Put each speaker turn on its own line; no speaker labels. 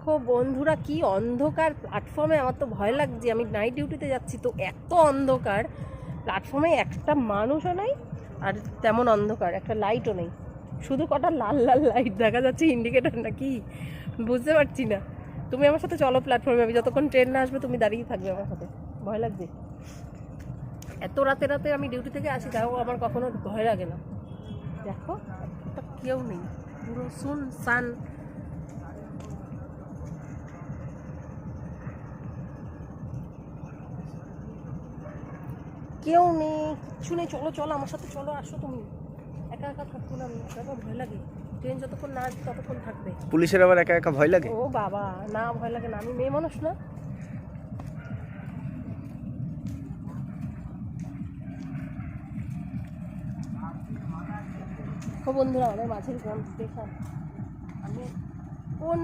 দেখো বন্ধুরা, কি অন্ধকার প্ল্যাটফর্মে। আমার তো ভয় লাগছে, আমি নাইট ডিউটিতে যাচ্ছি তো এত অন্ধকার প্ল্যাটফর্মে, একটা মানুষও নেই আর তেমন অন্ধকার, একটা লাইটও নেই, শুধু কটা লাল লাল লাইট দেখা যাচ্ছে, ইন্ডিকেটার নাকি বুঝতে পারছি না। তুমি আমার সাথে চলো প্ল্যাটফর্মে, আমি যতক্ষণ ট্রেন না আসবে তুমি দাঁড়িয়ে থাকবে আমার সাথে। ভয় লাগছে, এত রাতে রাতে আমি ডিউটি থেকে আসি, তাও আমার কখনো ভয় লাগে না। দেখো একটা কেউ নেই, পুরো সুনসান। কেউ নেই, কিচ্ছু নেই। চলো চলো আমার সাথে, চলো আসো তুমি। একা একা থাকবো না আমি, একা ভয় লাগে। ট্রেন যতক্ষণ না আসবে ততক্ষণ থাকবে।
পুলিশের আবার একা একা ভয় লাগে?
ও বাবা, না ভয় লাগে না, আমি মেয়ে মানুষ না। ও বন্ধুরা, আমাদের মাঝের কোন স্টেশন, আমি কোন